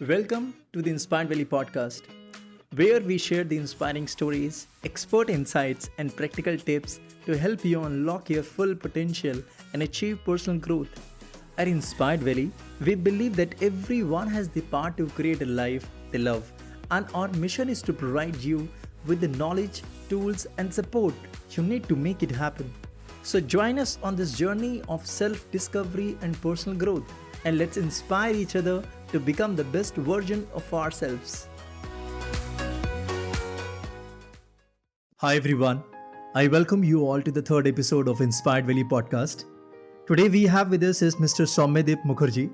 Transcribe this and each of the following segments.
Welcome to the Inspired Valley podcast, where we share the inspiring stories, expert insights, and practical tips to help you unlock your full potential and achieve personal growth. At Inspired Valley, we believe that everyone has the power to create a life they love, and our mission is to provide you with the knowledge, tools, and support you need to make it happen. So, join us on this journey of self discovery and personal growth, and let's inspire each other to become the best version of ourselves. Hi, everyone. I welcome you all to the third episode of Inspired Valley podcast. Today, we have with us is Mr. Soumyadip Mukherjee.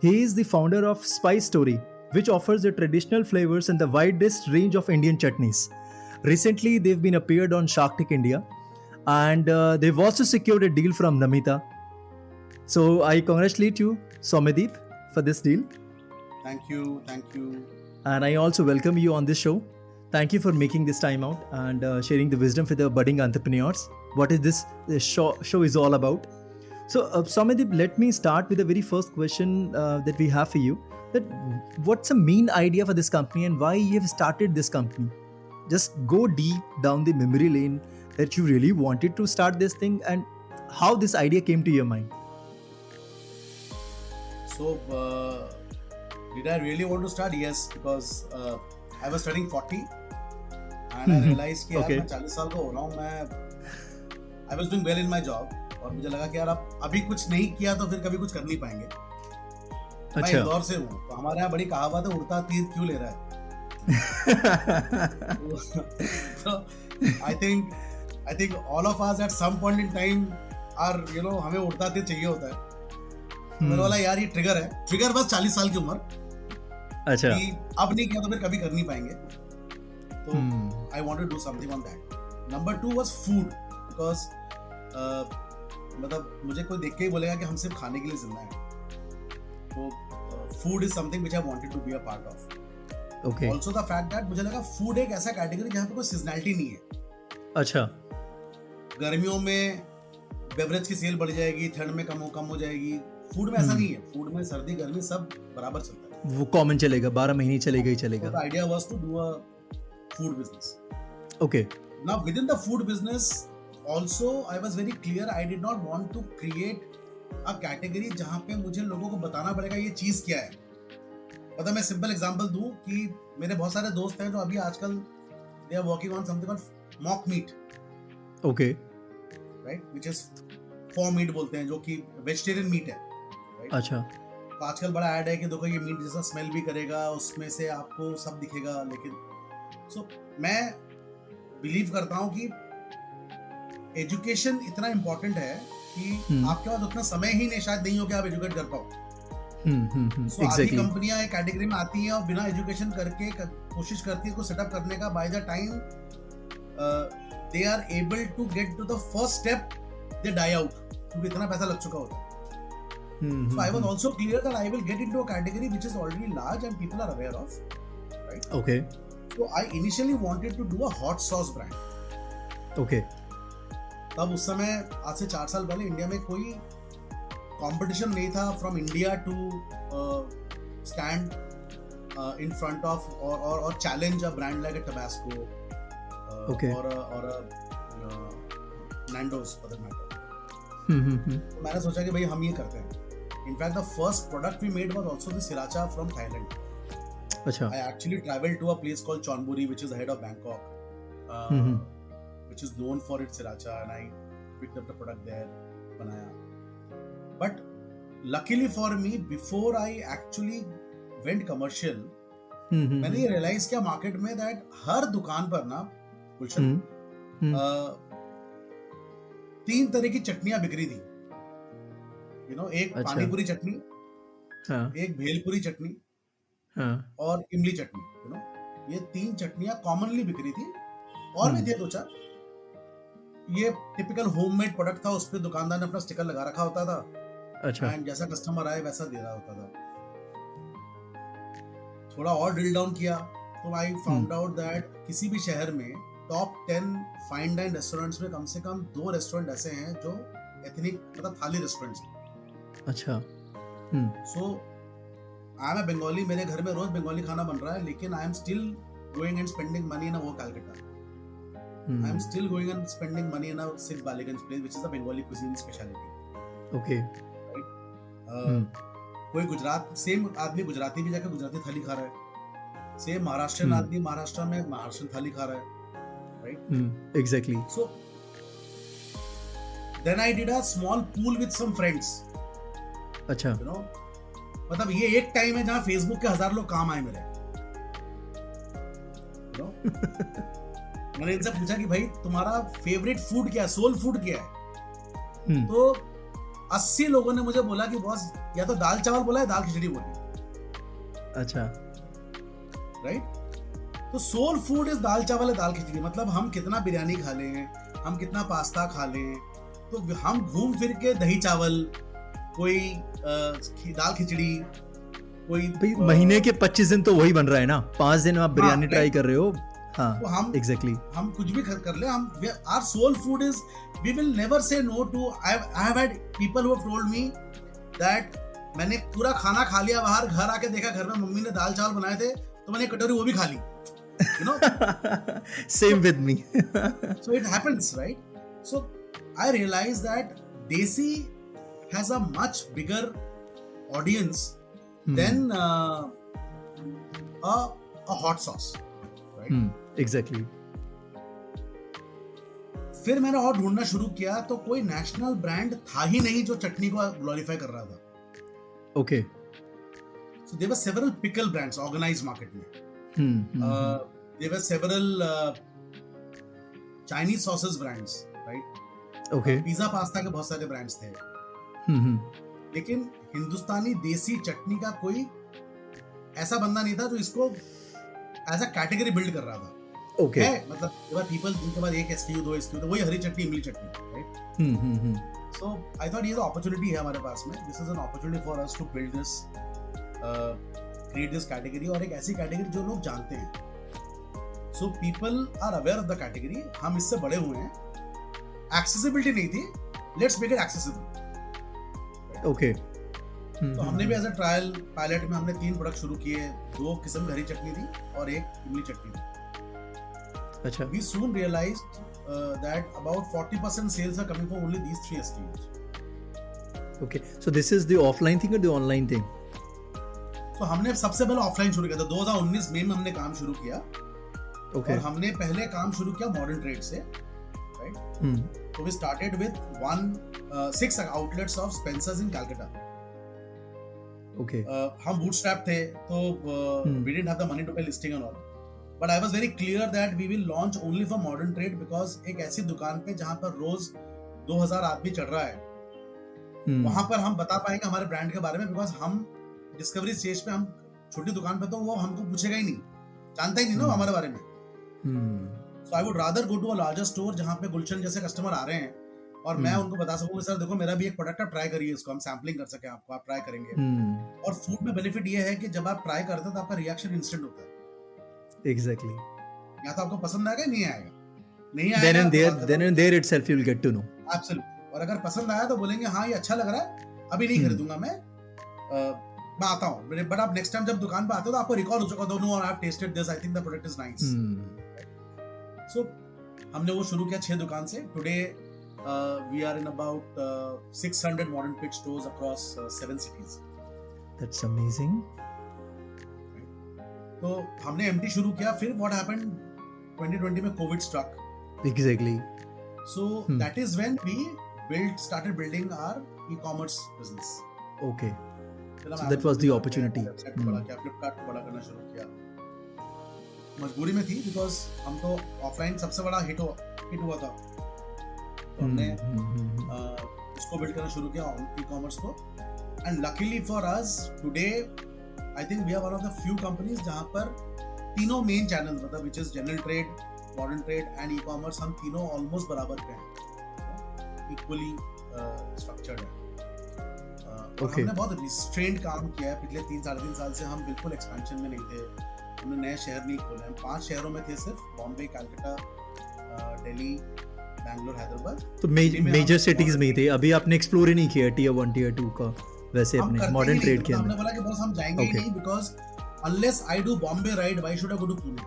He is the founder of Spice Story, which offers the traditional flavors and the widest range of Indian chutneys. Recently, they've been appeared on Shark Tank India, and they've also secured a deal from Namita. So I congratulate you, Soumyadip, for this deal. Thank you. And I also welcome you on this show. Thank you for making this time out and sharing the wisdom for the budding entrepreneurs. What is this show is all about? So, Soumyadip, let me start with the very first question that we have for you. That what's the main idea for this company and why you have started this company? Just go deep down the memory lane that you really wanted to start this thing and how this idea came to your mind. So, did I really want to start? Yes, because I was studying 40 and I realized कि यार Okay. मैं 40 साल का हो रहा हूँ. मैं I was doing well in my job और मुझे लगा कि यार अब अभी कुछ नहीं किया तो फिर कभी कुछ कर नहीं पाएंगे. मैं अच्छा. इंदौर से हूँ तो हमारे यहाँ बड़ी कहावत है, उड़ता तीर क्यों ले रहा है. So I think all of us at some point in time are हमें उड़ता तीर चाहिए होता है. मेरे वाला यार ये ट्रिगर बस 40 साल की उम्र अच्छा. कि अब नहीं किया तो फिर कभी कर नहीं पाएंगे. तो I wanted to do something on that. Number 2 was food because मतलब मुझे कोई देख के ही बोलेगा कि हम सिर्फ खाने के लिए जिंदा हैं. तो food is something which I wanted to be a part of. Okay. Also the fact that मुझे लगा food एक ऐसा कैटेगरी जहाँ पे कोई सीजनैलिटी नहीं है. अच्छा. गर्मियों में बेवरेज की सेल बढ़ जाएगी, ठंड में कम हो जाएगी. फूड में ऐसा नहीं है. फूड में सर्दी गर्मी सब बराबर चलता है. वो कॉमन चलेगा, 12 महीने चलेगा ही So चलेगा. the idea was to do a food business. Okay. Now within the food business also I was very clear I did not want to create a category जहाँ पे मुझे लोगों को बताना पड़ेगा ये चीज क्या है. मतलब मैं सिंपल एग्जांपल दूं कि मेरे बहुत सारे दोस्त हैं जो अभी आजकल they are working on something called mock meat, Okay. right, which is फॉ मीट बोलते हैं, जो कि वेजिटेरियन मीट है. right? अच्छा. तो आजकल बड़ा ऐड है कि देखो ये मीट जैसा स्मेल भी करेगा, उसमें से आपको सब दिखेगा. लेकिन मैं बिलीव करता हूँ कि एजुकेशन इतना इम्पोर्टेंट है कि आपके पास उतना समय ही नहीं शायद नहीं हो कि आप एजुकेट कर पाओ. सो आधी Exactly. कंपनियां एक कैटेगरी में आती हैं और बिना एजुकेशन करके कोशिश करती है को सेटअप करने का. By the time they are able to get to the first step they die out क्योंकि इतना पैसा लग चुका होता है. So I was also clear that I will get into a category which is already large and people are aware of, right? Okay. So I initially wanted to do a hot sauce brand. Okay. तब उस समय आज से 4 साल पहले India में कोई competition नहीं था from India to stand in front of or challenge a brand like a Tabasco Okay. or a Nando's for that matter. Hmm. तो मैंने सोचा कि भाई हम ये करते हैं. In fact, the first product we made was also the sriracha from Thailand. अच्छा. I actually traveled to a place called Chonburi, which is ahead of Bangkok, which is known for its sriracha, and I picked up the product there, banaya. But luckily for me, before I actually went commercial, मैंने ये realize किया market में that हर दुकान पर ना गुलशन 3 तरह की चटनियां बिक्री थी. एक अच्छा. पानी पूरी चटनी, हाँ. एक भेलपुरी चटनी हाँ. और इमली चटनी. ये 3 चटनियां कॉमनली बिक्री थी. और भी थे 2-4. ये टिपिकल होममेड प्रोडक्ट था. उस पे दुकानदार ने अपना स्टिकर लगा रखा होता था. अच्छा. एंड जैसा कस्टमर आए वैसा दे रहा होता था. थोड़ा और ड्रिल डाउन किया तो आई फाउंड आउट दैट किसी भी शहर में टॉप 10 फाइन डाइन रेस्टोरेंट्स में कम से कम 2 रेस्टोरेंट ऐसे हैं जो एथनिक मतलब थाली रेस्टोरेंट्स हैं. अच्छा. So I am a Bengali, मेरे घर में रोज बंगाली खाना बन रहा है, लेकिन I am still going and spending money in वो Calcutta. I am still going and spending money in a Sikh Baligans place, which is a Bengali cuisine specialty. Okay. Right? कोई गुजरात, सेम आदमी गुजराती भी जाकर गुजराती थाली खा रहा है, सेम महाराष्ट्रियन आदमी महाराष्ट्र में महाराष्ट्रियन थाली खा रहा है, right? Exactly. So then I did a small pool with some friends. अच्छा. You know, मतलब ये एक टाइम है जहाँ फेसबुक के 1000 लोग काम आए मेरे. You know? मैंने इनसे पूछा कि भाई तुम्हारा फेवरेट फूड क्या है, सोल फूड क्या है? तो 80 लोगों ने मुझे बोला कि बॉस या तो दाल चावल बोला है, दाल खिचड़ी बोली. अच्छा. राइट? तो सोल फूड इज दाल चावल है, दाल खिचड़ी. मतलब हम कितना बिरयानी खा लें, हम कितना पास्ता खा लें, तो हम घूम फिर के दही चावल, कोई दाल खिचड़ी, कोई महीने के 25 दिन तो वही बन रहा है ना. 5 दिन आप बिरयानी ट्राई कर रहे हो. हाँ, तो हम exactly. हम कुछ भी कर ले, हम our soul food is, we will never say no to. I have had people who have told me that मैंने पूरा खाना खा लिया बाहर, घर आके देखा घर में मम्मी ने दाल चावल बनाए थे तो मैंने कटोरी वो भी खा ली. You know? Same with me. So it happens, right? So I realized that Desi has a much bigger audience than a hot sauce. Right? Exactly. फिर मैंने और ढूंढना शुरू किया तो कोई नेशनल ब्रांड था ही नहीं जो चटनी को ग्लोरीफाई कर रहा था. Okay. So there were several pickle brands organized market में. There were several Chinese sauces brands, right? Okay. Pizza pasta के बहुत सारे ब्रांड्स थे. लेकिन हिंदुस्तानी देसी चटनी का कोई ऐसा बंदा नहीं था जो इसको एज अ कैटेगरी बिल्ड कर रहा था. Okay. है, मतलब पीपल जिनके पास एक SKU, 2 SKU, तो वही हरी चटनी, इमली चटनी, राइट? सो आई थॉट ये तो अपॉर्चुनिटी है हमारे पास में. This is an opportunity for us to build this, create this category, और एक ऐसी कैटेगरी जो लोग जानते हैं. So people are aware of the category. हम इससे बड़े हुए हैं. एक्सेसिबिलिटी नहीं थी, let's make it accessible. Okay. तो हमने भी एज अ ट्रायल पायलट में हमने 3 प्रोडक्ट शुरू किए. 2 किस्म की हरी चटनी थी और एक इमली चटनी थी. अच्छा. We soon realized that about 40% sales are coming from only these 3 SKUs. Okay, so this is the offline thing or the online thing? So हमने सबसे पहले ऑफलाइन शुरू किया था. 2019 में हमने काम शुरू किया. Okay. और हमने पहले काम शुरू किया मॉडर्न ट्रेड से, right? So we started with 6 outlets of Spencer's in Calcutta. Okay. हम bootstrap थे, तो we didn't have the money to pay listing and all. But I was very clear that we will launch only for modern trade because एक ऐसी दुकान पे जहाँ पर रोज 2000 आदमी चढ़ रहा है, वहां पर हम बता पाएंगे हमारे ब्रांड के बारे में. बिकॉज हम डिस्कवरी स्टेज पे, हम छोटी दुकान पे, तो वो हमको पूछेगा ही नहीं, जानता ही नहीं ना हमारे बारे में. So I would rather go to a larger store जहाँ पे गुलशन जैसे कस्टमर आ रहे हैं और मैं उनको बता सकूँ सर देखो मेरा भी एक प्रोडक्ट आप ट्राई करिए, इसको हम सैम्पलिंग कर सके, आपको आप ट्राई करेंगे. और फूड में बेनिफिट ये है कि जब आप ट्राई करते हैं तो आपका रिएक्शन इंस्टेंट होता है. Exactly. या तो आपको पसंद आएगा, नहीं आएगा, नहीं आएगा. Then and there itself you will get to know. Absolutely. और अगर पसंद आया तो बोलेंगे हाँ ये अच्छा लग रहा है, अभी नहीं खरीदूंगा मैं आता हूँ. बट आप नेक्स्ट टाइम जब दुकान पे आते हो तो आपको रिकॉल हो चुका हो, no I have tested this, I think the product is nice. So हमने वो शुरू किया 6 दुकान से. Today we are in about 600 modern trade stores across 7 cities. That's amazing. तो हमने एमटी शुरू किया. फिर व्हाट हैपेंड 2020 में Covid struck. Exactly. So that is when we started building our e-commerce business. Okay. So that was the opportunity. Flipkart को बड़ा करना शुरू किया. मजबूरी में थी बिकॉज हम तो ऑफलाइन सबसे बड़ा हिट हुआ था. तो हमने उसको बिल्ड करना शुरू किया, ई-कॉमर्स को. And luckily for us today I think we are one of the few companies जहाँ पर तीनों मेन चैनल्स, मतलब which is general trade, modern trade and e-commerce, हम तीनों ऑलमोस्ट बराबर पे हैं, इक्वली स्ट्रक्चर्ड है. हमने बहुत रिस्ट्रेंड काम किया है पिछले 3-3.5 साल से. हम बिल्कुल एक्सपेंशन में नहीं थे, हमने नए शहर नहीं खोले. हम 5 शहरों में थे सिर्फ, बॉम्बे, कलकत्ता, दिल्ली, बैंगलोर, हैदराबाद. तो मेजर सिटीज में ही थे. अभी आपने एक्सप्लोर ही नहीं किया Tier 1 Tier 2 का. वैसे हम अपने करते ही मॉडर्न नहीं थे, ट्रेड के मतलब हमने अंदर? बोला कि बॉस हम जाएंगे ही ओके। नहीं, because unless I do Bombay ride why should I go to Pune.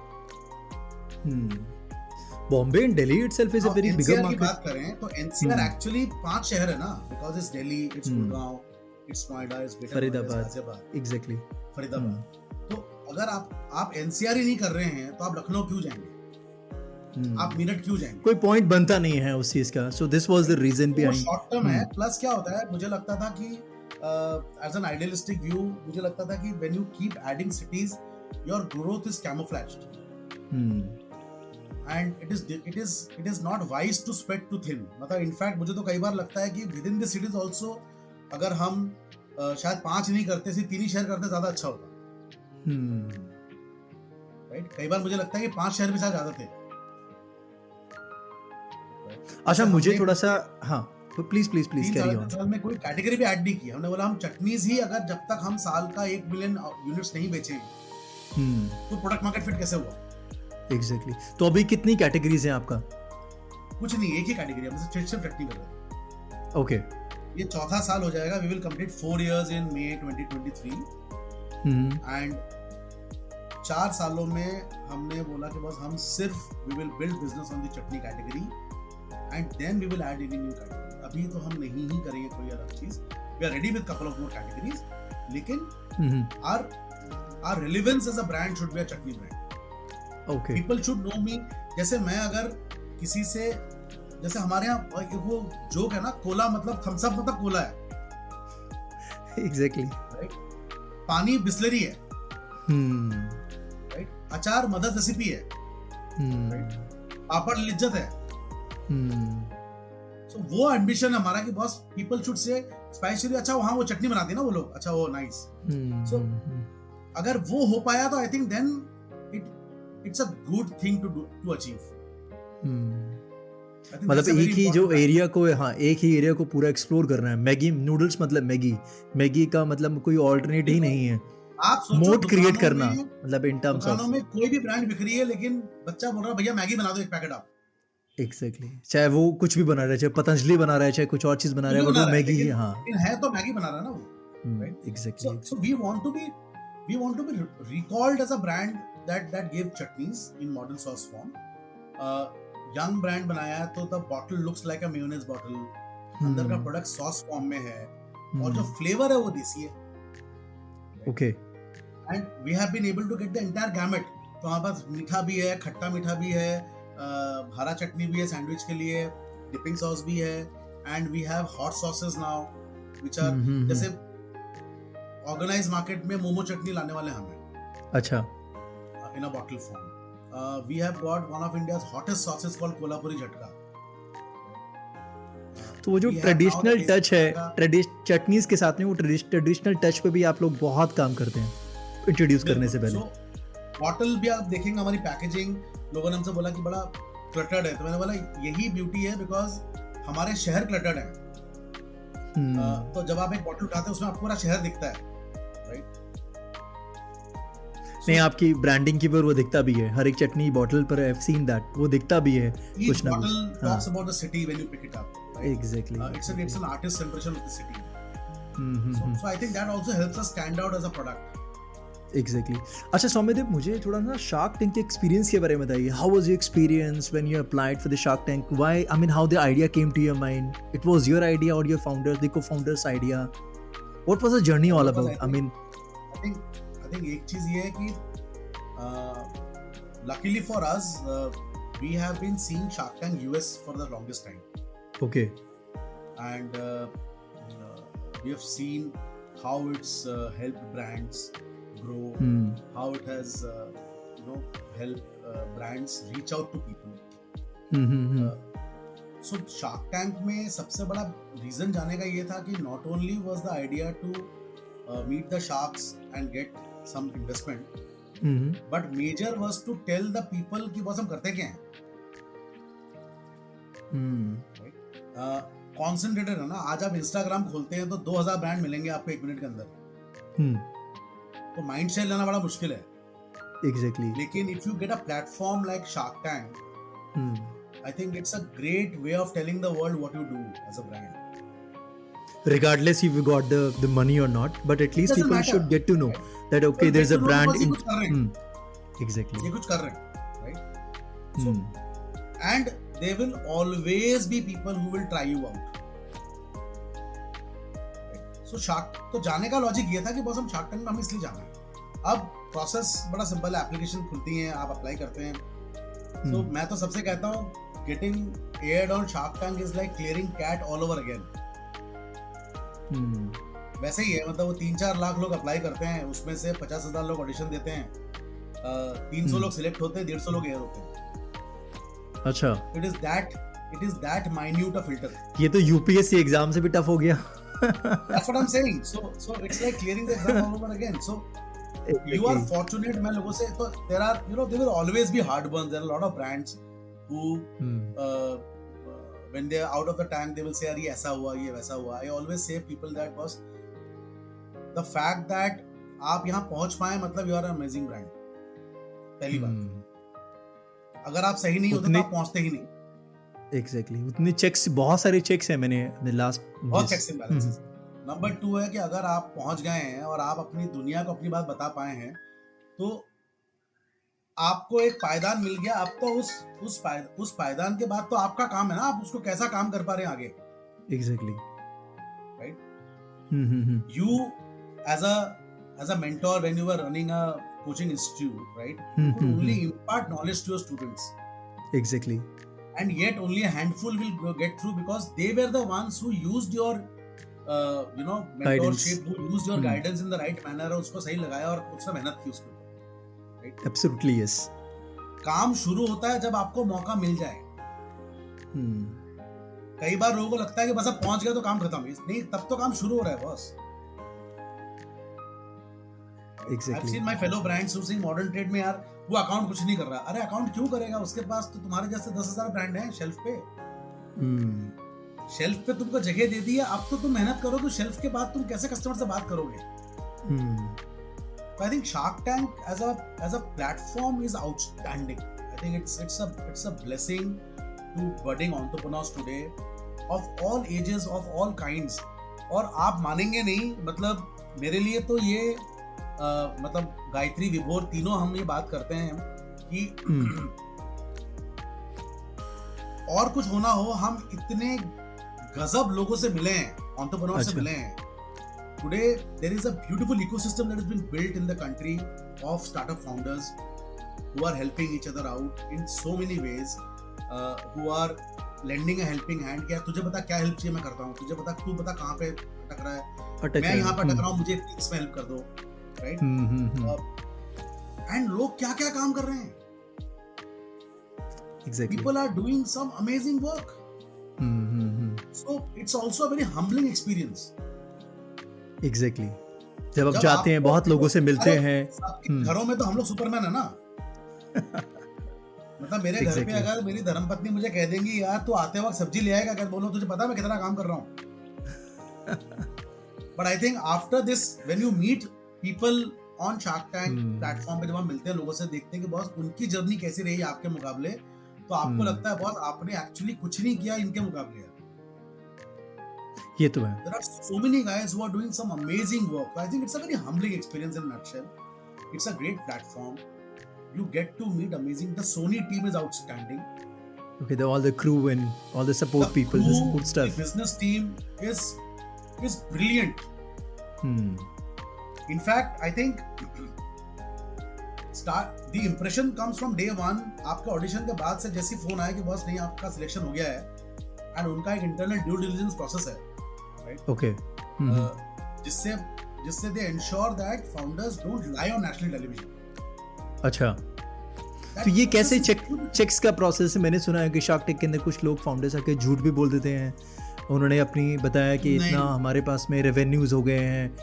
Bombay and Delhi itself is a uh very bigger NCR की मार्केट। बात करें तो एनसीआर एक्चुअली 5 शहर है ना, because it's Delhi, it's Gurgaon, it's Noida, it's greater Noida, it's Faridabad, Ghaziabad, exactly. Faridabad. तो अगर आप एनसीआर ही नहीं कर रहे हैं तो आप लखनऊ क्यों जाएंगे, आप मेरठ क्यों जाएंगे? कोई पॉइंट बनता नहीं है उस चीज का, so this was the reason तो वो बिहाइंड। शॉर्ट टर्म है। प्लस क्या होता है, मुझे लगता था कि एज एन आइडियलिस्टिक व्यू, मुझे लगता था कि when you keep adding cities, your growth is camouflaged, and it is not wise to spread too thin. मतलब इनफैक्ट मुझे तो कई बार लगता है कि within the cities also अगर हम शायद 5 नहीं करते, सिर्फ 3 ही शहर करते, ज्यादा अच्छा होता। राइट, कई बार मुझे लगता है कि 5 शहर भी शायद ज्यादा थे। अच्छा, मुझे थोड़ा सा, हाँ please please please carry on. साल में कोई कैटेगरी भी ऐड नहीं की। हमने बोला हम चटनीज ही, अगर जब तक हम साल का 1 मिलियन यूनिट्स नहीं बेचेंगे तो प्रोडक्ट मार्केट फिट कैसे हुआ? एग्जैक्टली। तो अभी कितनी कैटेगरीज हैं आपका? कुछ नहीं, एक ही कैटेगरी, हम सिर्फ चटनी कर रहे हैं। ओके। ये चौथा साल हो जाएगा, we will complete 4 years in May 2023, and 4 सालों में हमने बोला कि बस हम सिर्फ we will build business on the chutney category and then we will add any new category. अभी तो हम नहीं ही करेंगे कोई अलग चीज, we are ready with couple of more categories, लेकिन our relevance as a brand should be a chutney brand. Okay. People should no मी। जैसे मैं अगर किसी से, जैसे हमारे यहाँ वो जोक है ना, कोला मतलब थम्स अप मतलब कोला है, एग्जैक्टली। राइट? पानी बिस्लरी है, राइट? अचार मदद रेसिपी है, राइट? पापड़ लिज्जत है। So, वो एम्बिशन है हमारा कि boss people should say spicy, अच्छा वहाँ वो चटनी बनाते हैं ना वो लोग, अच्छा वो नाइस। सो अगर वो हो पाया तो I think then it's a good thing to achieve. मतलब एक ही जो एरिया को, हाँ एक ही एरिया को पूरा एक्सप्लोर करना है। मैगी नूडल्स मतलब मैगी का मतलब कोई ऑल्टरनेट ही नहीं है। आप सोचो मोड क्रिएट दुकानों करना, में, मतलब इन टर्म्स दुकानों ऑफ, में कोई भी ब्रांड बिक रही है, लेकिन बच्चा बोल रहा है भैया मैगी बना दो 1 पैकेट आप। एग्जैक्टली। चाहे वो कुछ भी बना रहा है, चाहे पतंजलि बना रहा है, चाहे कुछ और चीज बना रहा है, बट वो मैगी ही, हाँ लेकिन है तो मैगी बना रहा है ना वो, right? Exactly. So we want to be recalled as a brand that gave chutneys in modern sauce form. Young brand बनाया है तो the bottle looks like a mayonnaise bottle. अंदर का प्रोडक्ट सॉस फॉर्म में है, और जो फ्लेवर है वो देसी है। Okay. And we have been able to get the entire gamut. तो हमारे पास मीठा भी है, खट्टा मीठा भी है, हरा चटनी भी है सैंडविच के लिए, डिपिंग सॉस भी है, and we have hot sauces now which are, जैसे ऑर्गेनाइज्ड मार्केट में मोमो चटनी लाने वाले हम हैं। अच्छा। In a bottle form we have got one of India's hottest sauces called Kolhapuri Jhatka. तो वो जो ट्रेडिशनल टच है चटनीज के साथ में, वो ट्रेडिशनल टच पे भी आप लोग बहुत काम करते हैं इंट्रोड्यूस करने से पहले। बॉटल भी आप देखेंगे, हमारी पैकेजिंग, लोगों ने हमसे बोला कि बड़ा क्लटर्ड है, तो मैंने बोला यही ब्यूटी है, बिकॉज हमारे शहर क्लटर्ड है। तो जब आप एक बॉटल उठाते हैं उसमें आपको पूरा शहर दिखता है, राइट? नहीं, आपकी ब्रांडिंग की पर वो दिखता भी है, हर एक चटनी बॉटल पर आई हैव सीन दैट, वो दिखता भी है कुछ ना कुछ। Bottle talks about the city when you pick it up, right? Exactly. It's an artist's impression of the city. So I think that also helps us stand out as a product. Exactly. अच्छा सौम्यदेव, मुझे थोड़ा ना shark tank के experience के बारे में बताइए। How was your experience when you applied for the Shark Tank? Why, I mean how the idea came to your mind? It was your idea और your founder, the co-founders idea? What was the journey all about? I mean I think एक चीज ये है कि luckily for us we have been seeing Shark Tank US for the longest time. Okay. And we have seen how it's helped brands grow, how it has helped brands reach out to people. So Shark Tank में सबसे बड़ा reason जाने का ये था कि not only was the idea to meet the sharks and get some investment, but major was to tell the people कि बस हम करते क्या हैं। Concentrated है ना, आज आप Instagram खोलते हैं तो 2000 ब्रांड मिलेंगे आपको 1 मिनट के अंदर। तो माइंड शेयर लेना बड़ा मुश्किल है। एग्जैक्टली। लेकिन if you get a platform like Shark Tank, I think it's a great way of telling the world what you do as a brand. regardless if you got the money or not, but at least Doesn't people matter, should get to know right? that okay, People there's get a to know brand because ये in कुछ कर रहे हैं, exactly. ये कुछ कर रहे हैं, right? So, Hmm. and there will always be people who will try you out. So shark तो जाने का लॉजिक ये था कि बस हम शार्क टैंक में हमें इसलिए जाना है। अब प्रोसेस बड़ा सिंपल है, एप्लीकेशन खुलती है, आप अप्लाई करते हैं। So मैं तो सबसे कहता हूँ getting aired on Shark Tank is like clearing cat all over again. वैसे ही है, मतलब वो 3-4 लाख लोग अप्लाई करते हैं, उसमें से 50,000 लोग ऑडिशन देते हैं, 300 लोग सिलेक्ट होते हैं, 150 लोग एयर होते हैं। अच्छा, It is that minute a filter. ये तो यूपीएससी एग्जाम से भी टफ हो गया। That's what I'm saying. So it's like clearing the exam all over again. So you are fortunate. मैं लोगों से तो there will always be hard ones. There are a lot of brands who when they are out of the tank they will say ये ऐसा हुआ, ये वैसा हुआ. I always say people that was the fact that आप यहाँ पहुंच पाए मतलब you are an amazing brand. पहली बात, अगर आप सही नहीं होते तो आप पहुंचते ही नहीं। एग्जैक्टली, उतने चेक्स, बहुत सारे चेक्स हैं मैंने अपने लास्ट, बहुत चेक्स एंड बैलेंसेस। नंबर 2 है कि अगर आप पहुंच गए हैं और आप अपनी दुनिया को अपनी बात बता पाए हैं तो आपको एक पायदान मिल गया। अब तो उस पायदान के बाद तो आपका काम है ना, आप उसको कैसा काम कर पा रहे हैं आगे। Exactly, right. You as a mentor when you were running a coaching institute, right, you could only impart knowledge to your students. Exactly. And yet only a handful will get through because they were the ones who used your mentorship, who used your guidance in the right manner, और उसको सही लगाया और उसने मेहनत की उसके ऊपर, right? Absolutely yes. काम शुरू होता है जब आपको मौका मिल जाए। कई बार लोगों को लगता है कि बस अब पहुंच गया तो काम खत्म, नहीं, तब तो काम शुरू हो रहा है boss. Exactly. I've seen my fellow brands who saying modern trade में यार वो अकाउंट कुछ नहीं कर रहा। अरे अकाउंट क्यों करेगा, उसके पास तो तुम्हारे जैसे 10,000 ब्रांड हैं शेल्फ पे। शेल्फ पे तुमको जगह दे दी है, अब तो तुम मेहनत करो कि शेल्फ के बाद तुम कैसे कस्टमर से बात करोगे। I think Shark Tank as a platform is outstanding. I think it's a blessing to budding entrepreneurs today of all ages, of all kinds. और आप मानेंगे नहीं, मतलब मेरे लिए तो ये मतलब गायत्री, विभोर, तीनों हम ये बात करते हैं कि और कुछ होना हो, हम इतने गजब लोगों से मिले हैं, एंटरप्रेन्योर से मिले हैं। Today there is a beautiful ecosystem that has been built in the country of startup founders who are helping each other out in so many ways, who are lending a helping hand। क्या तुझे पता क्या help चाहिए मैं करता हूँ, तुझे पता, तू बता कहाँ पे अटक रहा है, मैं यहाँ पे अटक रहा हूँ, मुझे इसमें हेल्प कर दो, राइट? एंड लोग क्या क्या काम कर रहे हैं। Exactly. People are doing some amazing work. So it's also a very humbling experience. Exactly. जब आप जाते हैं, बहुत लोगों से मिलते हैं। घरों में तो हम लोग सुपरमैन है ना। मतलब मेरे घर पे अगर मेरी धर्मपत्नी मुझे कह देंगी यार तू आते वक्त सब्जी ले आएगा, क्या बोलो, तुझे पता है मैं कितना काम कर रहा हूँ। But I think after this, when you meet people on Shark Tank platform पे, जब हम मिलते हैं लोगों से, देखते हैं कि बॉस उनकी जर्नी कैसी रही आपके मुकाबले, तो आपको लगता है बॉस आपने एक्चुअली कुछ नहीं किया इनके मुकाबले। ये तो है। There are so many guys who are doing some amazing work. I think it's a very humbling experience in a nutshell. It's a great platform. You get to meet amazing. The Sony team is outstanding. Okay, all the crew and all the support people, the support staff. The business team is brilliant. In fact, I think the impression comes from day one. आपके audition के बाद से जैसी phone आया कि boss नहीं आपका selection हो गया है, and उनका एक इंटरनल ड्यू डिलिजेंस प्रोसेस है, right? Okay. जिससे they ensure that founders don't lie on national television. अच्छा, तो ये कैसे चेक्स का प्रोसेस है? मैंने सुना है कि शार्क टैंक के अंदर कुछ लोग फाउंडर्स आके झूठ भी बोल देते हैं। उन्होंने अपनी बताया कि इतना हमारे पास में रेवेन्यूज हो गए हैं,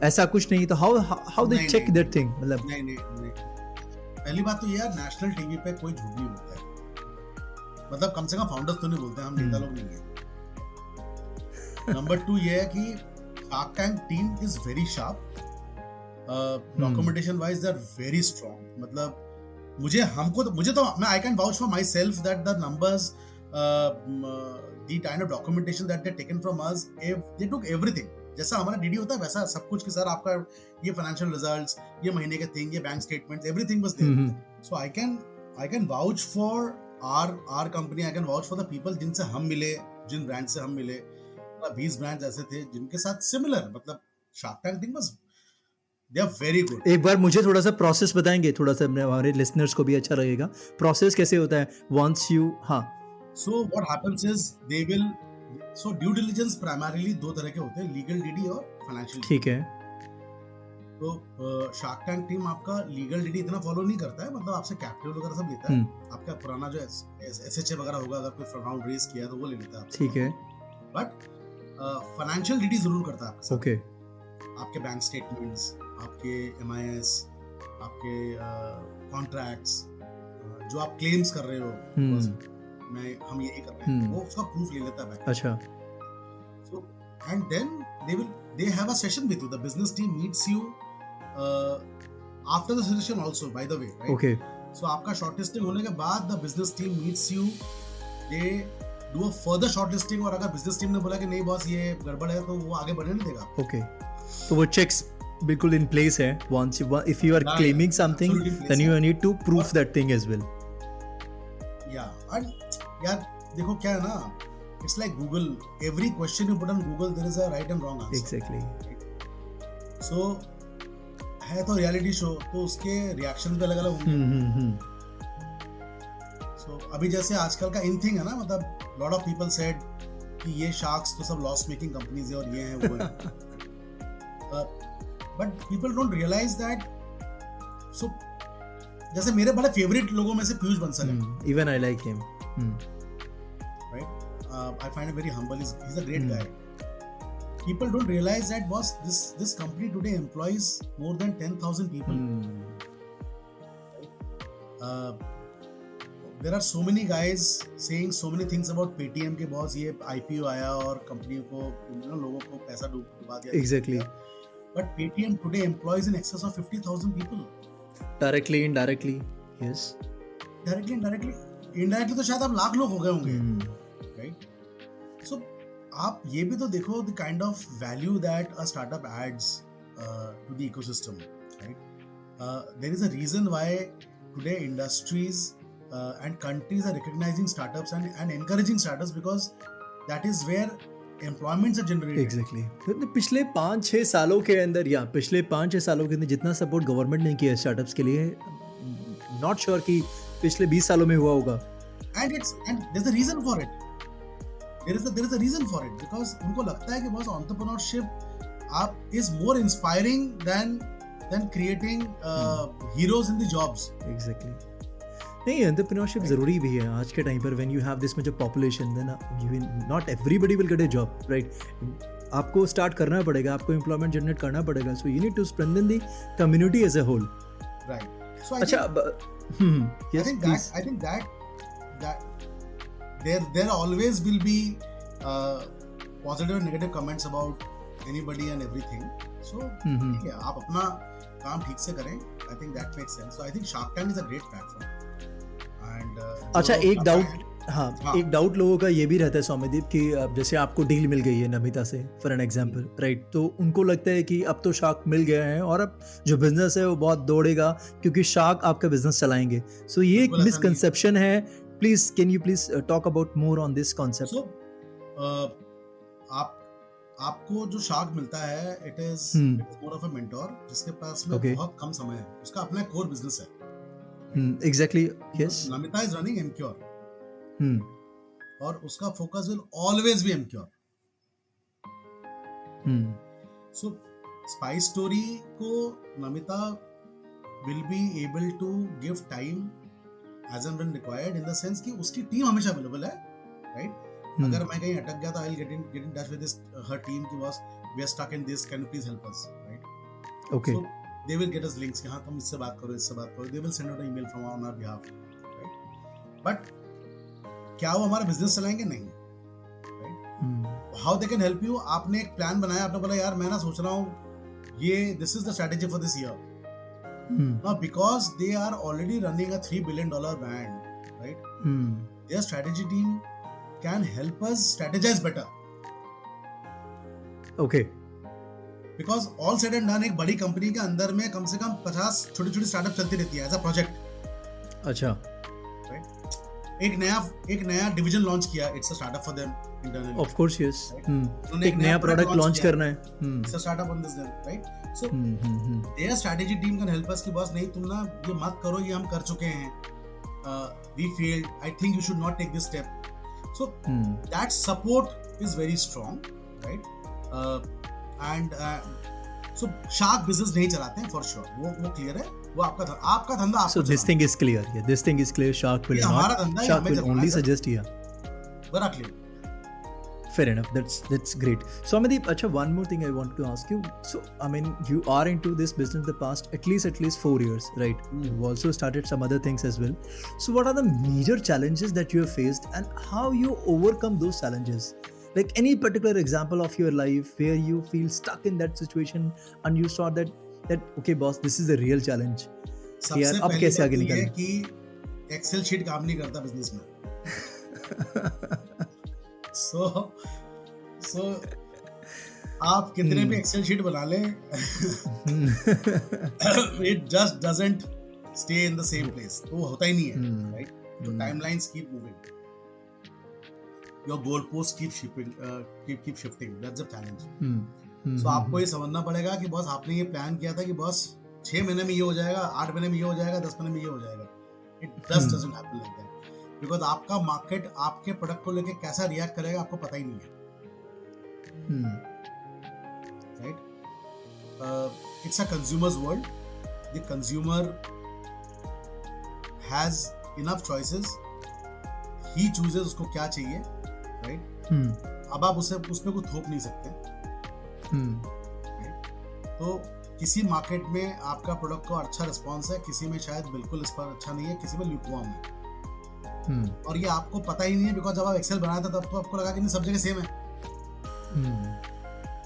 ऐसा कुछ नहीं। तो how they check that thing? मतलब नहीं। पहली बात तो यार नेशनल टीवी पे कोई झूठ नहीं बोलता है, मतलब कम से कम फाउंडर्स तो नहीं बोलते, हम नेता लोग नहीं है। नंबर 2 ये है कि Shark Tank team is very sharp, documentation wise they are very strong. मतलब मुझे तो मैं I can vouch for myself that the numbers the kind of documentation that they taken from us, they took everything. जैसा हमारा DD होता है वैसा सब कुछ कि सर आपका ये फाइनेंशियल रिजल्ट्स, ये महीने के थिंग, ये bank statements, everything was there. So I can vouch for our company, I can vouch for the people जिनसे हम मिले, जिन ब्रांड से हम मिले. 20 ब्रांड्स ऐसे थे जिनके साथ सिमिलर, मतलब Shark Tank team was, they are very good. एक बार मुझे थोड़ा सा प्रोसेस बताएंगे, थोड़ा सा हमारे लिसनर्स को भी अच्छा लगेगा. प्रोसेस कैसे होता है वंस यू? हाँ. So what happens is they will, so due diligence primarily दो तरह के होते हैं, लीगल डीडी और फाइनेंशियल. ठीक है. तो शार्क टैंक टीम आपका लीगल डीडी इतना फॉलो नहीं करता है, मतलब आपसे कैपिटल वगैरह सब लेता है. आपका पुराना जो एसएचए वगैरह होगा, अगर कोई राउंड रेस किया तो वो ले लेता है आपसे. ठीक है. बट फाइनेंशियल डीडी जरूर करता है आपके साथ. ओके. आपके बैंक स्टेटमेंट्स, आपके एमआईएस, आपके कॉन्ट्रैक्ट्स, जो आप क्लेम्स कर रहे हो, हम यही कर रहे हैं, वो उसका प्रूफ ले लेता है. अच्छा. So and then they have a session with you. The business team meets you after the session also, by the way, right? Okay. So आपका shortlisting होने के बाद the business team meets you. They do a further shortlisting, और अगर business team ने बोला कि नहीं बॉस ये गड़बड़ है, तो वो आगे बढ़ने नहीं देगा. Okay. तो वो checks बिल्कुल in place है. Once if you are claiming something, then you need to prove that thing as well. Yeah. And यार देखो क्या है ना, it's like Google. Every question you put on Google, there is a right and wrong answer. Exactly. So है तो reality show, तो उसके reaction भी अलग अलग होंगे. So अभी जैसे आजकल का इन थिंग है ना, मतलब lot of people said कि ये शार्क्स तो सब लॉस मेकिंग कंपनीज है और ये है वो है. But people don't realize that. So जैसे मेरे बड़े फेवरेट लोगों में से पीयूष बंसल है. Even I like him. Right? I find him very humble. He's a great guy. People don't realize that boss, this company today employs more than 10,000 people. There are so many guys saying so many things about Paytm के boss, ये IPO आया और company को, लोगों को पैसा डुबा दिया. Exactly. But Paytm today employs in excess of 50,000 people. Directly, indirectly, yes. Directly, indirectly. Indirectly तो शायद आप लाख लोग हो गए होंगे. Right? So आप ये भी तो देखो the kind of value that a startup adds to the ecosystem, right? There is a reason why today industries and countries are recognizing startups and encouraging startups, because that is where employments are generated. Exactly. पिछले 5-6 सालों के अंदर, या पिछले 5-6 सालों के अंदर जितना सपोर्ट गवर्नमेंट ने किया स्टार्टअप्स के लिए, नॉट श्योर कि पिछले 20 सालों में हुआ होगा. And there's a reason for it. There is a reason for it, because उनको लगता है कि बस entrepreneurship is more inspiring than creating heroes in the jobs. Exactly. नहीं, entrepreneurship जरूरी भी है आज के टाइम पर. When you have this much of population, then not everybody will get a job, right? आपको स्टार्ट करना पड़ेगा, आपको एम्प्लॉयमेंट जनरेट करना पड़ेगा. So you need to strengthen the community as a whole. Right. So I think that there always will be positive and negative comments about anybody and everything. So ठीक है, आप अपना काम ठीक से करें. I think that makes sense. So I think Shark Tank is a great platform. And अच्छा, एक डाउट लोगों का ये भी रहता है सौम्यदीप कि जैसे आपको डील मिल गई है नमिता से फॉर एन एग्जांपल, राइट? तो उनको लगता है कि अब तो शार्क मिल गया है और अब जो बिजनेस है वो बहुत दौड़ेगा क्योंकि शार्क आपका बिजनेस चलाएंगे. सो ये एक मिसकंसेप्शन है. Please can you please talk about more on this concept? आपको जो शार्क मिलता है, it is more of a mentor जिसके पास में बहुत कम समय है. उसका अपना कोर बिजनेस है. Exactly, yes. Namita is running Emcure, और उसका focus will always be Emcure. So Spice Story को Namita will be able to give time as and when required, in the sense कि उसकी टीम हमेशा अवेलेबल है, राइट? अगर मैं कहीं अटक गया तो I will get in touch with her team कि boss we are stuck in this, can you please help us, right? Okay. So they will get us links कि हां तुम इससे बात करो, इससे बात करो. They will send out an email from on our behalf, right? But क्या वो हमारा बिजनेस चलाएंगे? नहीं, right? How they can help you? आपने एक प्लान बनाया, आपने बोला यार मैं ना सोच रहा हूँ ये this is the strategy for this year. Now because they are already running a $3 billion brand, right? Their strategy team can help us strategize better. Okay. Because all said and done, एक बड़ी company के अंदर में कम से कम 50 छोटी छोटी startup चलती रहती है एज अ प्रोजेक्ट. अच्छा. राइट. एक नया डिवीजन लॉन्च किया, it's a startup for them internally. Of course yes. उन्होंने एक नया प्रोडक्ट लॉन्च करना है. It's a startup on this them. Right. So their strategy team can help us कि बॉस नहीं, तुम ना ये मत करो, ये हम कर चुके हैं, we failed, I think you should not take this step. So that support is very strong. Right. And so shark business नहीं चलाते हैं फॉर श्योर, वो क्लियर है. वो आपका धंधा आपको. So this thing is clear. Yeah, this thing is clear. Shark will हमारा धंधा not. है, Shark हमें will चलाना only है, suggest here. बड़ा clear. Fair enough. That's great. So Amandeep, acha, one more thing I wanted to ask you. So I mean, you are into this business in the past at least 4 years, right? You've also started some other things as well. So what are the major challenges that you have faced, and how you overcome those challenges? Like any particular example of your life where you feel stuck in that situation and you saw that okay boss, this is a real challenge. सबसे यार, अब पहली कैसे बात आगे ये है निकलना? कि एक्सेल शीट काम नहीं करता बिजनेस में. सो आप कितने भी एक्सेल शीट बना लें, it just doesn't stay in the same place. तो वो होता ही नहीं है. राइट. तो timelines keep moving, your goal post keep shifting. That's the challenge. So आपको ये समझना पड़ेगा कि बॉस आपने ये प्लान किया था कि बॉस 6 महीने में ये हो जाएगा, 8 महीने में ये हो जाएगा, 10 महीने में ये हो जाएगा. It just doesn't happen like that, because आपका मार्केट आपके प्रोडक्ट को लेके कैसा रिएक्ट करेगा आपको पता ही नहीं है. Right. It's a consumers world. The consumer has enough choices, he chooses उसको क्या चाहिए. राइट. अब आप उसमें कुछ थोप नहीं सकते. तो किसी मार्केट में आपका प्रोडक्ट का अच्छा रिस्पांस है, किसी में शायद बिल्कुल इस पर अच्छा नहीं है, किसी में ल्यूकवार्म है. और ये आपको पता ही नहीं है, बिकॉज जब आप एक्सेल बनाया था तब तो आपको लगा कि नहीं सब जगह सेम है.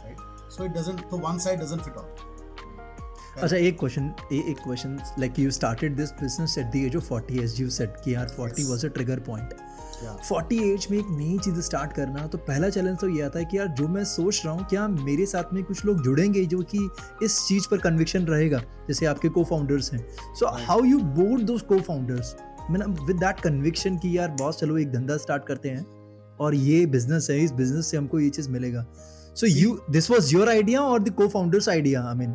राइट. सो इट डजंट, तो one side doesn't fit all. अच्छा, एक question like you started this business at the age of 40, as you said कि यार 40 was a trigger point. 40 as में एक नई चीज़ स्टार्ट करना, तो पहला चैलेंज तो ये आता है कि यार जो मैं सोच रहा हूँ, क्या मेरे साथ में कुछ लोग जुड़ेंगे जो कि इस चीज़ पर कन्विक्शन रहेगा, जैसे आपके को फाउंडर्स हैं. सो हाउ यू बोर्ड दोस को फाउंडर्स विद दैट कन्विक्शन कि यार बॉस चलो एक धंधा स्टार्ट करते हैं और ये बिजनेस है, इस बिजनेस से हमको ये चीज़ मिलेगा. सो दिस वाज योर आइडिया और द को founders idea? I mean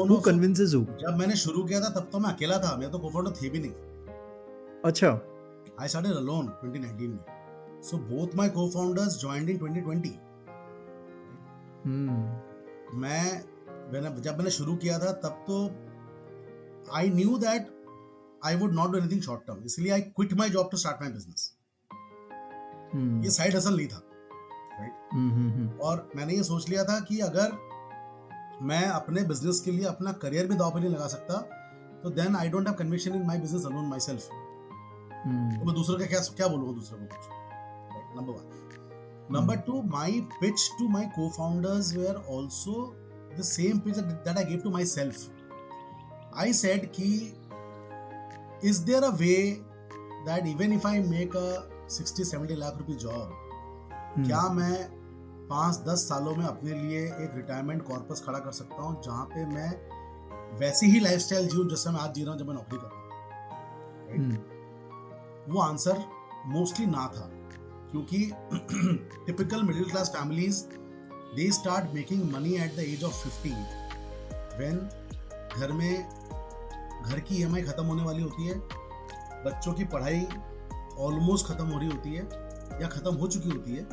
who convinces who? जब मैंने शुरू किया था तब तो मैं अकेला था, मेरे तो को फाउंडर थे भी नहीं. अच्छा. I started alone 2019 में. So both my co-founders joined in 2020. जब मैंने शुरू किया था तब तो I knew that I would not do anything short term. इसलिए I quit my job to start my business. ये साइड हसल नहीं था. Right? और मैंने ये सोच लिया था कि अगर मैं अपने बिजनेस के लिए अपना करियर भी दांव पे नहीं लगा सकता, तो then I don't have conviction in my business alone myself. तो मैं दूसरों का क्या बोलूँगा दूसरों को कुछ. Number 1. Number 2, my pitch to my co-founders were also the same pitch that I gave to myself. I said कि is there a way that even if I make a 60-70 lakh rupee job, क्या मैं 5-10 सालों में अपने लिए एक retirement corpus खड़ा कर सकता हूँ जहाँ पे मैं वैसी ही लाइफस्टाइल जीऊँ जैसे मैं आज जी रहा हूँ जब मैं नौकरी कर रहा हूँ. वो आंसर मोस्टली ना था, क्योंकि typical middle class families they start making money at the age of 50 when घर की EMI खत्म होने वाली होती है, बच्चों की पढ़ाई ऑलमोस्ट खत्म हो रही होती है या खत्म हो चुकी होती है,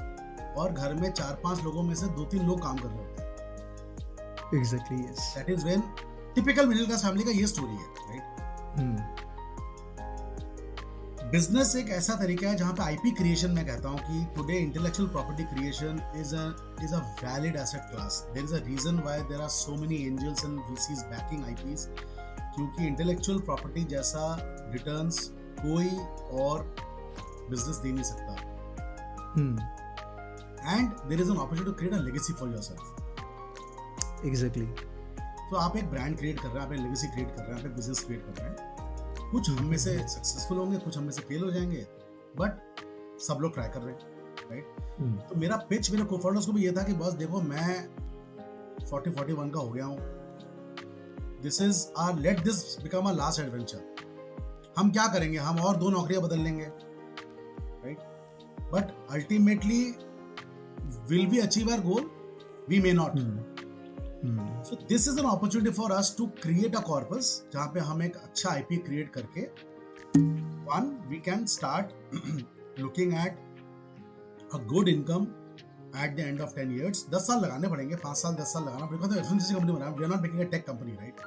और घर में 4-5 लोगों में से 2-3 लोग काम कर रहे होते हैं. Exactly, yes. That is when typical middle class family का ये स्टोरी है. राइट. बिजनेस एक ऐसा तरीका है जहां पे आईपी क्रिएशन, मैं कहता हूं कि today intellectual property creation is a valid asset class. There is a reason why there are so many angels and VCs backing IPs, क्योंकि इंटेलेक्चुअल प्रॉपर्टी जैसा रिटर्न्स कोई और बिजनेस दे नहीं सकता. And there is an opportunity to create a legacy for yourself. Exactly. तो आप एक ब्रांड क्रिएट कर रहे हैं, आप एक लेगेसी क्रिएट कर रहे हैं, आप एक बिजनेस क्रिएट कर रहे हैं. कुछ हम में से सक्सेसफुल होंगे, कुछ हम में से फेल हो जाएंगे, बट सब लोग ट्राई कर रहे हैं. राइट. तो मेरा पिच मेरे को-फाउंडर्स को भी ये था कि बॉस देखो मैं 40-41 का हो गया हूँ. Let this become our last adventure. हम क्या करेंगे, हम और 2 नौकरियां बदल लेंगे, right. But ultimately will we achieve our goal? We may not. So this is an opportunity for us to create a corpus जहाँ पे हम एक अच्छा IP create करके one we can start looking at a good income at the end of 10 years. 10 साल लगाने पड़ेंगे, 5 साल 10 साल लगाना पड़ेगा. तो FMCG कंपनी बना रहे हैं, we are not making a tech company, right?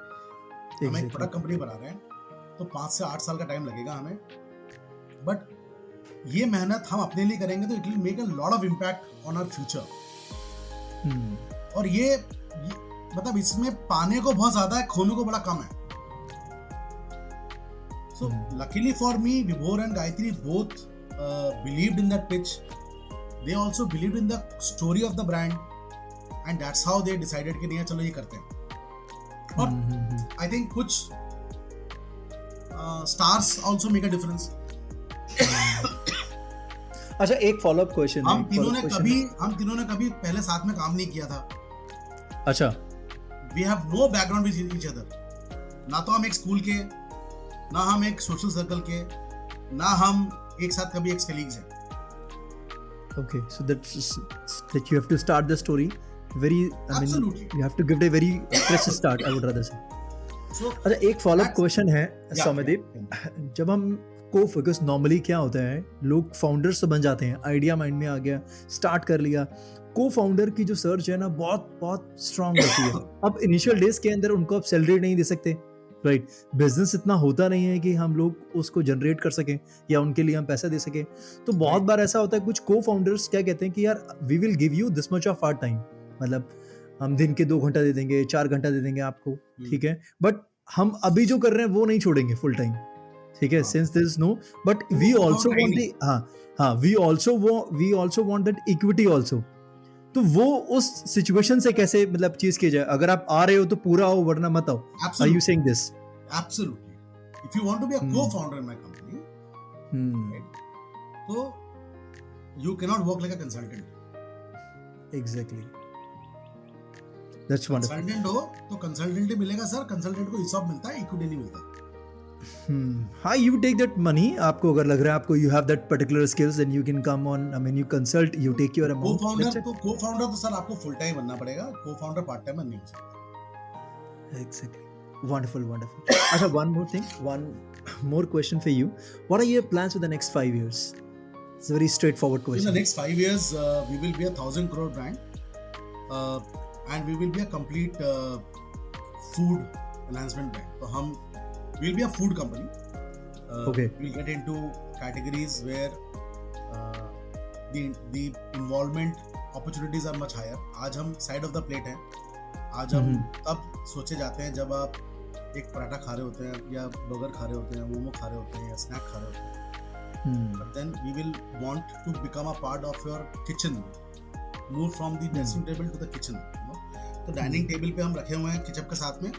हम एक प्रोडक्ट कंपनी बना रहे हैं, तो 5 से 8 साल का टाइम लगेगा हमें. बट ये मेहनत हम अपने लिए करेंगे तो it will make a lot of impact on our future. और ये मतलब इसमें पाने को बहुत ज्यादा है, खोने को बड़ा कम है. So luckily for me, Vibhor and Gayatri both believed in that pitch. They also believed in the story of the brand, and that's how they decided कि नहीं चलो ये करते हैं. और I think कुछ stars also make a difference. अच्छा, एक फॉलोअप क्वेश्चन. हम तीनों ने कभी पहले साथ में काम नहीं किया था. अच्छा. We have no background with each other. ना तो हम एक स्कूल के, ना हम एक सोशल सर्कल के, ना हम एक साथ कभी एक्स कलीग्स हैं. Okay, so that you have to start the story very. Absolutely. You have to give it a very fresh start. I would rather say. So अच्छा, एक फॉलोअप क्वेश्चन है सौम्यदीप. जब हम फोकस नॉर्मली क्या होता है, लोग फाउंडर्स तो बन जाते हैं, आइडिया माइंड में आ गया, स्टार्ट कर लिया. को फाउंडर की जो सर्च है ना बहुत बहुत स्ट्रांग होती है. अब इनिशियल डेज के अंदर उनको आप सैलरी नहीं दे सकते, राइट. बिजनेस इतना होता नहीं है कि हम लोग उसको जनरेट कर सकें या उनके लिए हम पैसा दे सकें. तो बहुत बार ऐसा होता है, कुछ को फाउंडर्स क्या कहते हैं कि यार we will give you this much of our time, मतलब हम दिन के 2 घंटा दे देंगे, 4 घंटा दे देंगे आपको, ठीक है, बट हम अभी जो कर रहे हैं वो नहीं छोड़ेंगे फुल टाइम, ठीक है. Since there is no, but we also want we also want that equity also. तो वो उस सिचुएशन से कैसे मतलब चीज की जाए? अगर आप आ रहे हो तो पूरा आओ, वरना मत आओ. Are you saying this? Absolutely. If you want to be a co-founder in my company, right, so you cannot work like a consultant. Exactly. That's wonderful. Consultant हो तो consultant ही मिलेगा सर. Consultant को ESOP मिलता है, equity नहीं मिलता. How you take that money? आपको अगर लग रहा है आपको you have that particular skills, then you can come on. I mean, you consult, you take your amount. Co-founder तो सर आपको full time बनना पड़ेगा. Co-founder part time नहीं हो सकता. Exactly. Wonderful. अच्छा, one more question for you. What are your plans for the next 5 years? It's a very straightforward question. In the next 5 years, we will be a 1,000 crore brand, and we will be a complete food enhancement brand. So we'll be a food company. Okay. We'll get into categories where the involvement opportunities are much higher. आज हम side of the plate हैं. आज हम तब सोचे जाते हैं जब आप एक पराठा खा रहे होते हैं, या बर्गर खा रहे होते हैं, मोमो खा रहे होते हैं, या स्नैक खा रहे होते हैं. But then we will want to become a part of your kitchen, move from the dressing table to the kitchen. तो डाइनिंग टेबल पे हम रखे हुए हैं किचन के साथ में.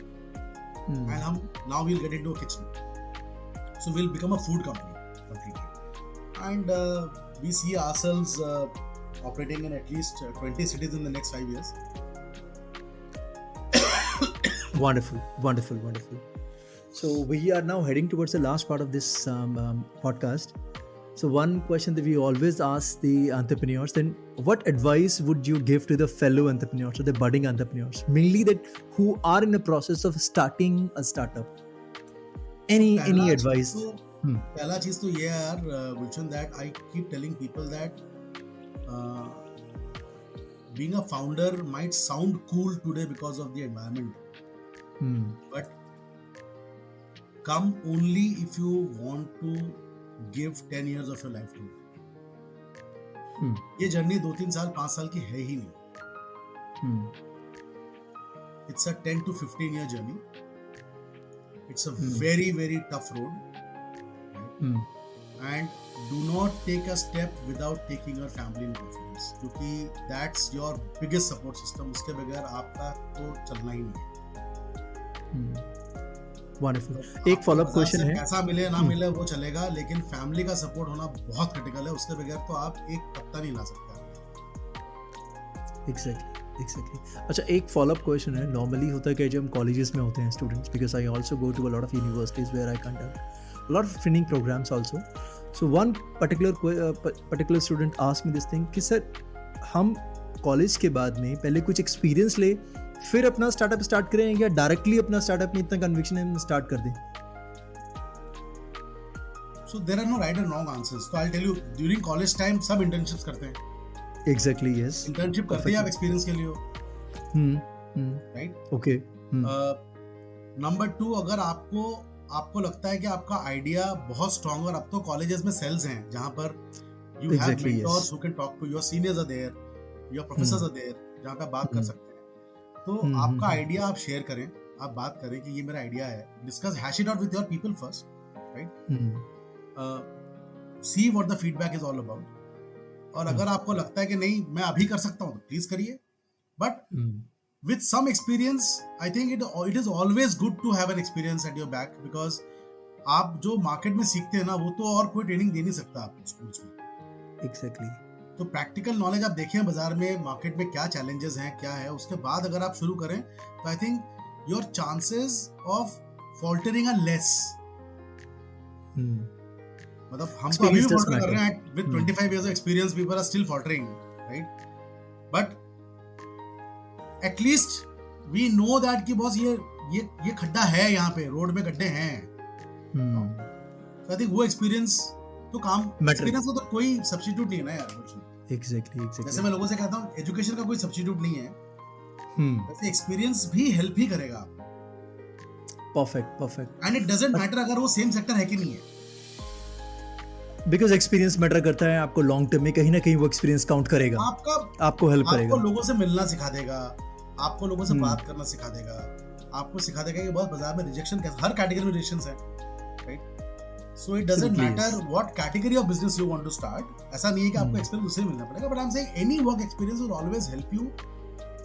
And now we'll get into a kitchen. So we'll become a food company completely. And we see ourselves operating in at least 20 cities in the next 5 years. Wonderful. So we are now heading towards the last part of this podcast. So one question that we always ask the entrepreneurs, then what advice would you give to the fellow entrepreneurs or the budding entrepreneurs, mainly that who are in the process of starting a startup? Any advice? पहला चीज तो ये है यार गुलशन, that I keep telling people that being a founder might sound cool today because of the environment, but come only if you want to give 10 years of your life to it. ये journey 2-3 साल 5 साल की है ही नहीं. It's a 10 to 15 year journey. It's a very very tough road, right? And do not take a step without taking your family in confidence, क्योंकि that's your biggest support system. उसके बगैर आपका तो चलना ही नहीं है. वंडरफुल। एक फॉलोअप बाजार क्वेश्चन से है। पैसा मिले ना मिले वो चलेगा, लेकिन फैमिली का सपोर्ट होना बहुत क्रिटिकल है। उसके बगैर तो आप एक पत्ता नहीं ला सकते। एग्जैक्टली। अच्छा, एक फॉलोअप क्वेश्चन है। नॉर्मली होता है कि जब हम कॉलेजेस में होते हैं students, because I also go to a lot of universities where I conduct lot of training programmes also. So one particular student asked me this thing कि सर, हम कॉलेज के बाद में पहले कुछ एक्सपीरियंस ले फिर अपना स्टार्टअप स्टार्ट करें, या डायरेक्टली अपना स्टार्टअप में इतना कन्विक्शन है हम स्टार्ट कर दें? So there are no right and wrong answers. So I'll tell you, during college time सब internships करते हैं। Exactly, yes. Internship करते हैं आप experience के लिए हो, right? ओके। नंबर 2, अगर आपको लगता है कि आपका आइडिया बहुत स्ट्रॉन्ग, और अब तो कॉलेजेस में सेल्स हैं जहां पर you have Exactly, mentors yes. who can talk to, your seniors are there, your professors are there, जहां पे आप बात कर सकते हैं। तो आपका आइडिया आप शेयर करें, आप बात करें कि ये मेरा आइडिया है, discuss, hash it out with your people first, right? See what the feedback is all about. और अगर आपको लगता है कि नहीं मैं अभी कर सकता हूँ तो प्लीज करिए, but with some experience I think it is always good to have an experience at your back, because आप जो मार्केट में सीखते हैं ना वो तो और कोई ट्रेनिंग दे नहीं सकता आपको स्कूल्स में। एग्जैक्टली। तो प्रैक्टिकल नॉलेज आप देखें बाजार में, मार्केट में क्या चैलेंजेस हैं, क्या है, उसके बाद अगर आप शुरू करें तो I think your chances of faltering are less. मतलब हम तो अभी भी फॉल्टर कर रहे हैं with 25 years of experience, people are still faltering, right? But at least we know that कि बॉस ये खड्डा है, यहाँ पे रोड में गड्ढे हैं। तो आई थिंक वो एक्सपीरियंस तो काम, एक्सपीरियंस का तो कोई सब्स्टिट्यूट नहीं है ना यार। एग्जैक्टली। जैसे मैं लोगों से कहता हूँ एजुकेशन का कोई सब्स्टिट्यूट नहीं है, वैसे एक्सपीरियंस भी हेल्प ही करेगा। Perfect. And it doesn't matter अगर वो सेम सेक्टर है कि नहीं है, बिकॉज एक्सपीरियंस मैटर करता है। आपको लॉन्ग टर्म में कहीं ना कहीं वो एक्सपीरियंस काउंट करेगा, आपको हेल्प करेगा, आपको लोगों से मिलना सिखा देगा, आपको लोगों से बात करना सिखा देगा, आपको सिखा देगा कि बहुत बाजार में रिजेक्शन कैसे, हर कैटेगरी में रिजेक्शंस है, right? So it doesn't matter what category of business you want to start. ऐसा नहीं है कि आपको एक्सपीरियंस उससे मिलना पड़ेगा, but I am saying any work experience will always help you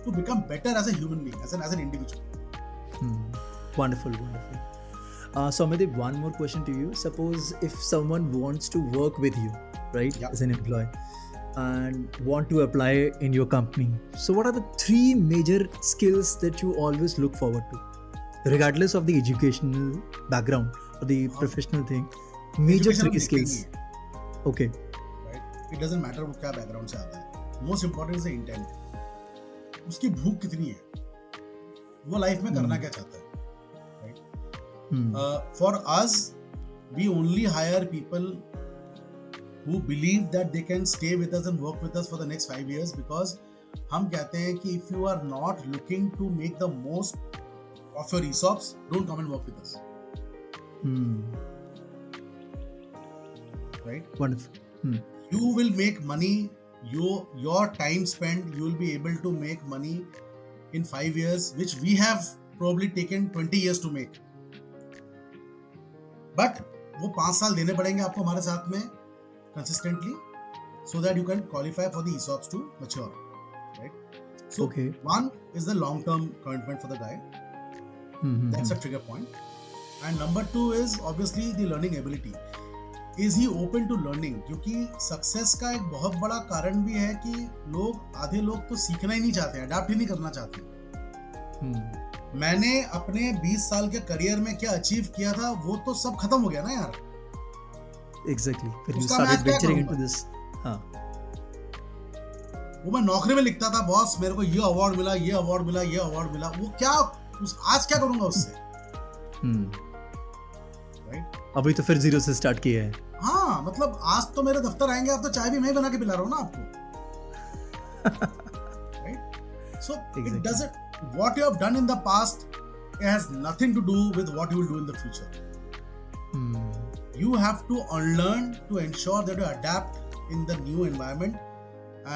to become better as a human being, as an individual. Wonderful. So Amitdeep, one more question to you. Suppose if someone wants to work with you, right, Yeah. as an employee, and want to apply in your company, so what are the 3 major skills that you always look forward to, regardless of the educational background or the professional thing? Major 3 skills. Okay. Right? It doesn't matter वो क्या background से आता है, most important is the intent, उसकी भूख कितनी है, वो लाइफ में करना क्या चाहता है। For us, we only hire people who believe that they can stay with us and work with us for the next 5 years, because हम कहते हैं कि if you are not looking to make the most of your ESOPs, don't come and work with us. Right? Wonderful. You will make money, your time spent, you will be able to make money in 5 years, which we have probably taken 20 years to make. But वो 5 साल देने पड़ेंगे आपको हमारे साथ में consistently, so that you can qualify for the ESOPs to mature, right? So one is the long term commitment for the guy, that's a trigger point, and number 2 is obviously the learning ability. Is he open to learning? क्योंकि success का एक बहुत बड़ा कारण भी है कि आधे लोग तो सीखना ही नहीं चाहते हैं, अडैप्ट ही नहीं करना चाहते। मैंने अपने 20 साल के करियर में क्या अचीव किया था वो तो सब खत्म हो गया ना यार। Exactly. When you started venturing into this, हाँ। वो मैं नौकरी में लिखता था, बॉस मेरे को ये अवार्ड मिला, ये अवार्ड मिला, ये अवार्ड मिला, वो क्या आज क्या करूंगा उससे, राइट? अभी तो फिर 0 से स्टार्ट किया है। हाँ, मतलब आज तो मेरे दफ्तर आएंगे, अब तो चाय भी मैं ही बना के पिला रहा हूँ ना आपको, right? So it doesn't, what you have done in the past has nothing to do with what you will do in the future. You have to unlearn to ensure that you adapt in the new environment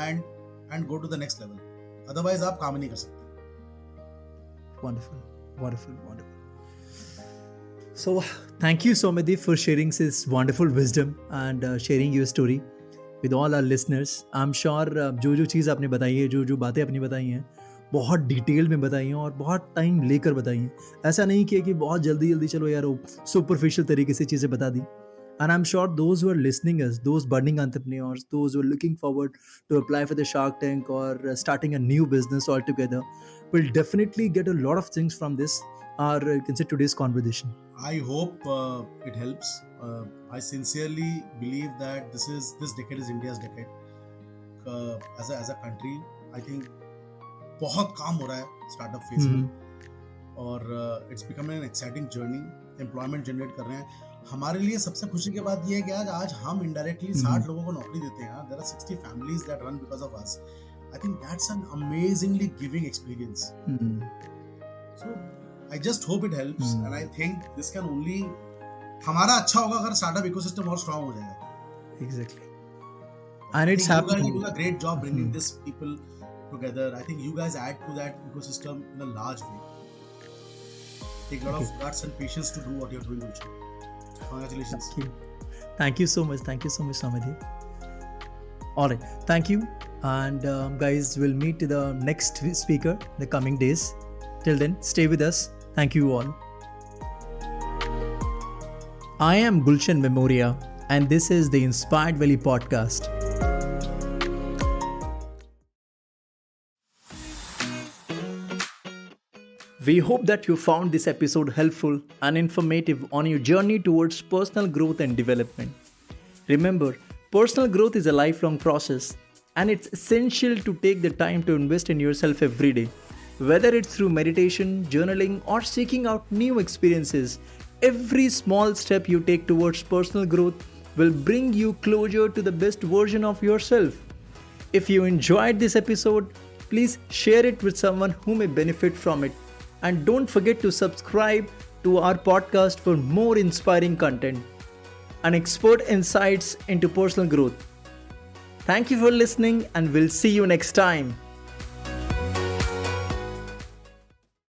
and go to the next level. Otherwise आप काम नहीं कर सकते। Wonderful. So thank you so much for sharing this wonderful wisdom and sharing your story with all our listeners. I'm sure जो चीज़ आपने बताई है, जो बातें आपने बताई हैं, बहुत डिटेल में बताई हैं और बहुत टाइम लेकर बताई हैं। ऐसा नहीं किया कि बहुत जल्दी जल्दी चलो यार वो सुपरफिशियल तरीके से चीज़ें बता दी। And I'm sure those who are listening us, those budding entrepreneurs, those who are looking forward to apply for the Shark Tank or starting a new business altogether, will definitely get a lot of things from this, or you can say today's conversation. I hope it helps. I sincerely believe that this decade is India's decade. As a country, I think बहुत काम हो रहा है startup phase में, और it's becoming an exciting journey. Employment generate कर रहे हैं. हमारे लिए सबसे खुशी की बात यह है कि आज हम इनडायरेक्टली 60 लोगों को नौकरी देते हैं. There are 60 families that run because of us. I think that's an amazingly giving experience. So I just hope it helps, and I think this can only हमारा अच्छा होगा अगर स्टार्टअप इकोसिस्टम और स्ट्रांग हो जाएगा. Exactly. And it's happening. You do a great job bringing these people together. I think you guys add to that ecosystem in a large way. Take a lot of guts and patience to do what you're doing, Gulshan. Congratulations. Thank you so much. Thank you so much, Samadhi. All right. Thank you. And guys, we'll meet the next speaker in the coming days. Till then, stay with us. Thank you all. I am Gulshan Memoria, and this is the Inspired Valley podcast. We hope that you found this episode helpful and informative on your journey towards personal growth and development. Remember, personal growth is a lifelong process, and it's essential to take the time to invest in yourself every day. Whether it's through meditation, journaling, or seeking out new experiences, every small step you take towards personal growth will bring you closer to the best version of yourself. If you enjoyed this episode, please share it with someone who may benefit from it. And don't forget to subscribe to our podcast for more inspiring content and expert insights into personal growth. Thank you for listening, and we'll see you next time.